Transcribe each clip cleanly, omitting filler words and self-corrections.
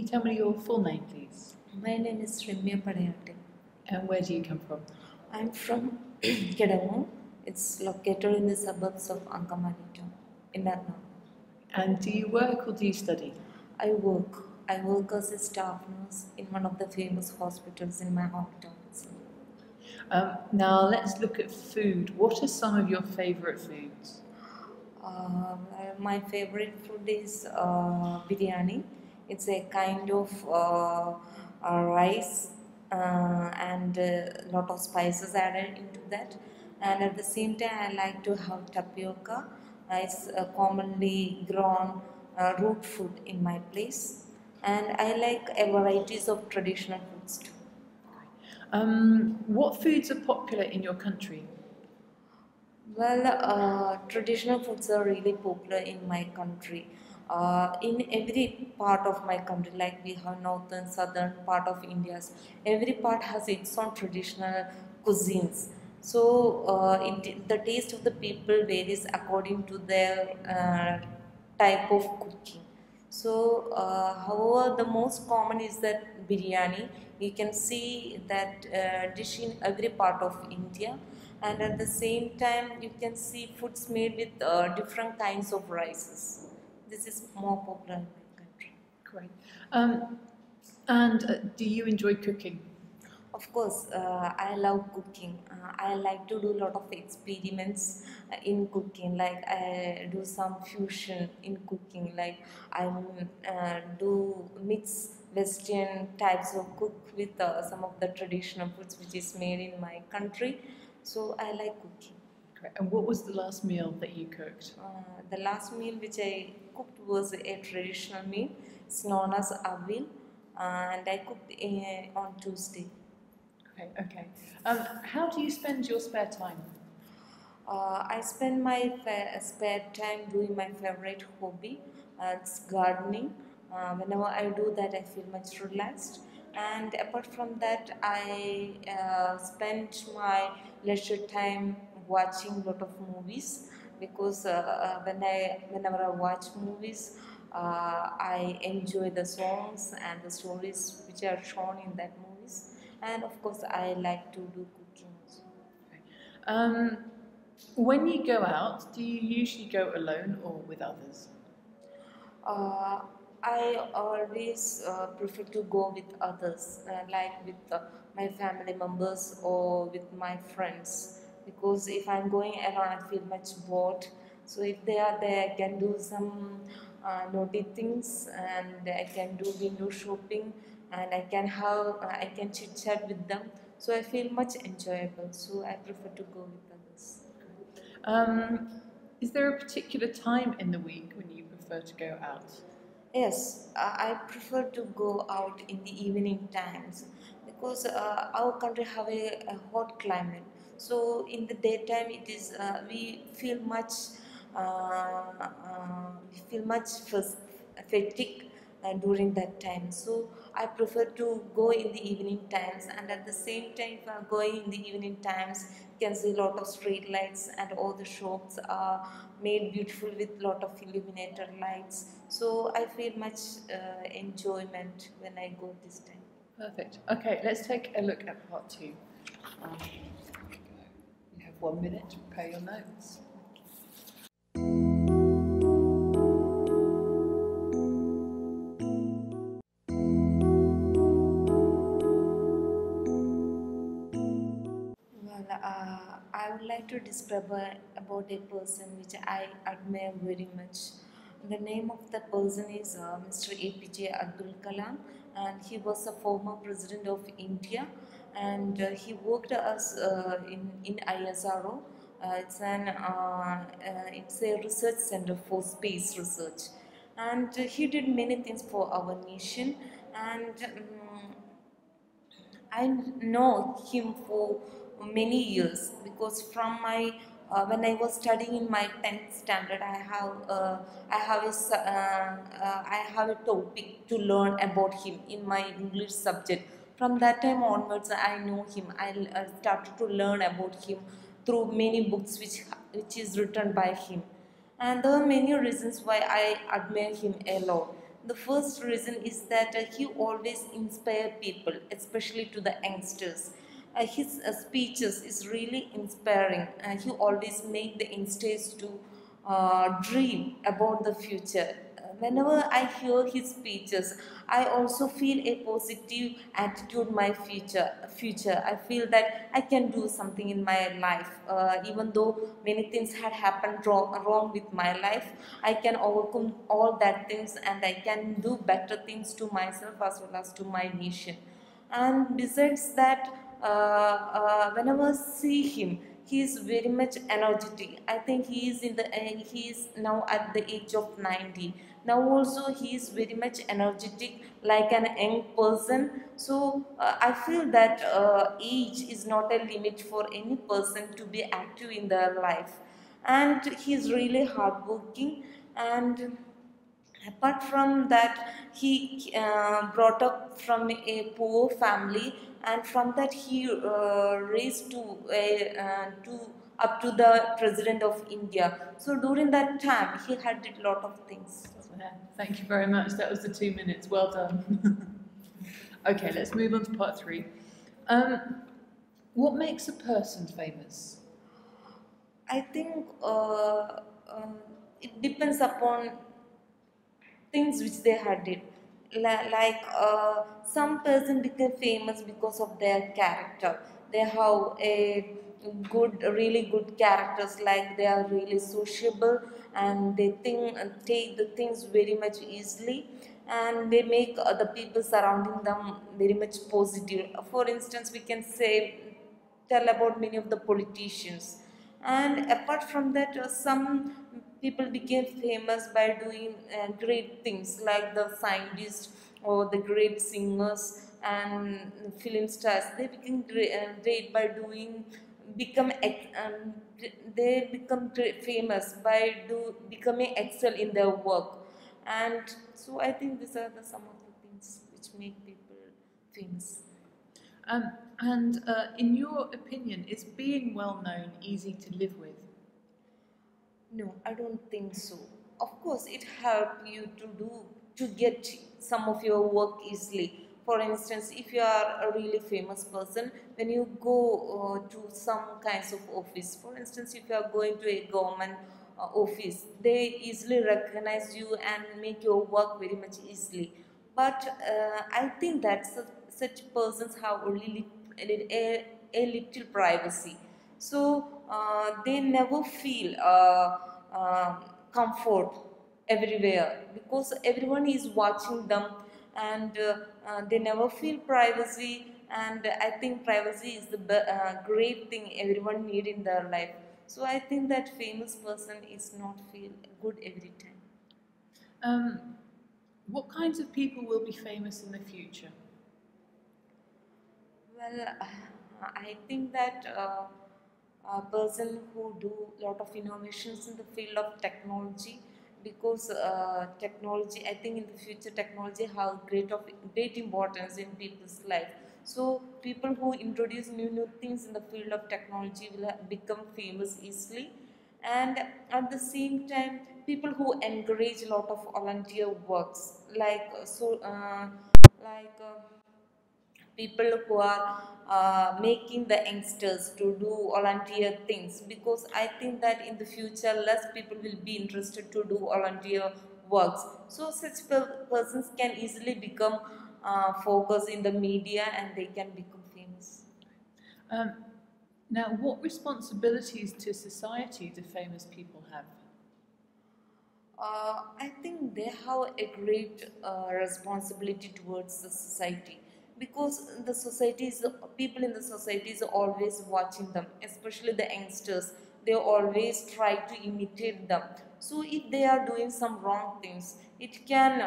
tell me your full name, please? My name is Apj. And where do you come from? I'm from Kedamu. It's located in the suburbs of Angamaly town in Ernakulam. And do you work or do you study? I work. I work as a staff nurse in one of the famous hospitals in my hometown. Now let's look at food. What are some of your favourite foods? My favorite food is biryani. It's a kind of rice and a lot of spices added into that. And at the same time, I like to have tapioca. It's commonly grown root food in my place. And I like a varieties of traditional foods too. What foods are popular in your country? Well, traditional foods are really popular in my country. In every part of my country, like we have northern, southern part of India, every part has its own traditional cuisines. So, the taste of the people varies according to their type of cooking. So, however, the most common is that biryani. You can see that dish in every part of India, and at the same time, you can see foods made with different kinds of rices. This is more popular in my country. Great. Do you enjoy cooking? Of course, I love cooking. I like to do a lot of experiments in cooking. Like I do some fusion in cooking. Like I do mix Western types of cook with some of the traditional foods which is made in my country. So I like cooking. Great. And what was the last meal that you cooked? The last meal which I cooked was a traditional meal. It's known as Avil, and I cooked on Tuesday. Okay. How do you spend your spare time? I spend my spare time doing my favorite hobby. It's gardening. Whenever I do that, I feel much relaxed. And apart from that, I spend my leisure time watching a lot of movies because whenever I watch movies, I enjoy the songs and the stories which are shown in that movies. And of course, I like to do cooking also. When you go out, do you usually go alone or with others? I always prefer to go with others, like with my family members or with my friends. Because if I'm going alone, I feel much bored. So if they are there, I can do some naughty things, and I can do window shopping, and I can chit chat with them. So I feel much enjoyable. So I prefer to go with others. Is there a particular time in the week when you prefer to go out? Yes, I prefer to go out in the evening times because our country have a hot climate. So in the daytime, it is we feel much fatigue during that time. So I prefer to go in the evening times, and at the same time, if I'm going in the evening times, you can see a lot of street lights and all the shops are made beautiful with lot of illuminated lights. So I feel much enjoyment when I go this time. Perfect. Okay, let's take a look at part 2. You have 1 minute to prepare your notes. I would like to describe about a person which I admire very much. The name of the person is Mr. Apj Abdul Kalam, and he was a former president of India, and he worked as in ISRO. It's a research center for space research, and he did many things for our nation, and I know him for many years because from my when I was studying in my 10th standard, I have a topic to learn about him in my English subject. From that time onwards, I know him. I started to learn about him through many books which is written by him. And there are many reasons why I admire him a lot. The first reason is that he always inspire people, especially to the youngsters. His speeches is really inspiring. He always make the youngsters to dream about the future. Whenever I hear his speeches, I also feel a positive attitude my future. I feel that I can do something in my life. Even though many things had happened wrong with my life, I can overcome all that things and I can do better things to myself as well as to my nation. And besides that, whenever I see him, he is very much energetic. I think he is now at the age of 90. Now also he is very much energetic like an young person. So I feel that age is not a limit for any person to be active in their life. And he is really hardworking. And apart from that, he brought up from a poor family, and from that he raised to up to the president of India. So during that time he had did lot of things. Yeah, thank you very much. That was the 2 minutes. Well done. Okay, let's move on to part 3. What makes a person famous? I think it depends upon things which they had did. Like some person become famous because of their character. They have a really good characters, like they are really sociable and they take the things very much easily, and they make other people surrounding them very much positive. For instance, we can say tell about many of the politicians. And apart from that, some people became famous by doing great things, like the scientists or the great singers and film stars. They became great by doing become they become famous by becoming excel in their work. And so I think these are some of the things which make people famous. In your opinion, is being well known easy to live with? No, I don't think so. Of course, it helps you to get some of your work easily. For instance, if you are a really famous person, when you go to some kinds of office, for instance, if you are going to a government office, they easily recognize you and make your work very much easily. But I think that such persons have only a little privacy. So they never feel comfort everywhere because everyone is watching them, and they never feel privacy. And I think privacy is the great thing everyone need in their life. So I think that famous person is not feel good every time. What kinds of people will be famous in the future? Well, I think that a person who do lot of innovations in the field of technology, because technology, I think in the future technology have great importance in people's life. So people who introduce new things in the field of technology will become famous easily. And at the same time, people who encourage a lot of volunteer works, like people who are making the youngsters to do volunteer things, because I think that in the future less people will be interested to do volunteer works. So such persons can easily become focused in the media and they can become famous. Now, what responsibilities to society do famous people have? I think they have a great responsibility towards the society, because the people in the society is always watching them, especially the youngsters. They always try to imitate them. So if they are doing some wrong things, it can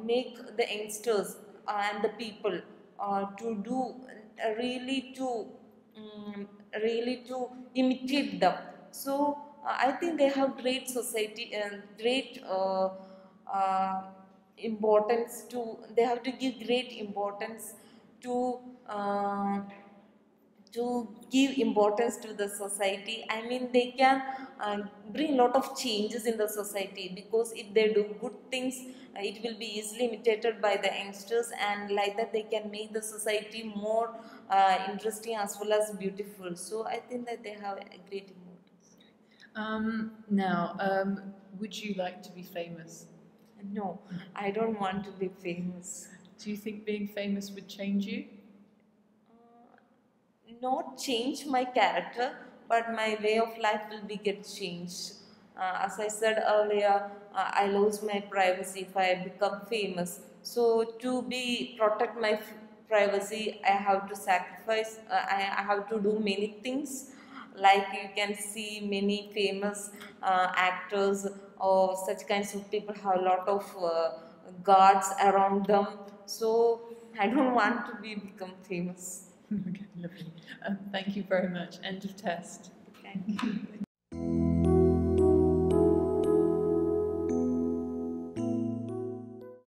make the youngsters and the people to do really to really to imitate them. So I think they have great society and great importance to. They have to give great importance to to give importance to the society. I mean, they can bring a lot of changes in the society, because if they do good things, it will be easily imitated by the youngsters, and like that they can make the society more interesting as well as beautiful. So I think that they have a great importance. Now, would you like to be famous? No, I don't want to be famous. Do you think being famous would change you? Not change my character, but my way of life will be get changed. As I said earlier, I lose my privacy if I become famous. So to be protect my privacy, I have to sacrifice. I have to do many things. Like you can see many famous actors or such kinds of people have a lot of guards around them. So I don't want to become famous. Okay, lovely. Thank you very much. End of test. Thank you.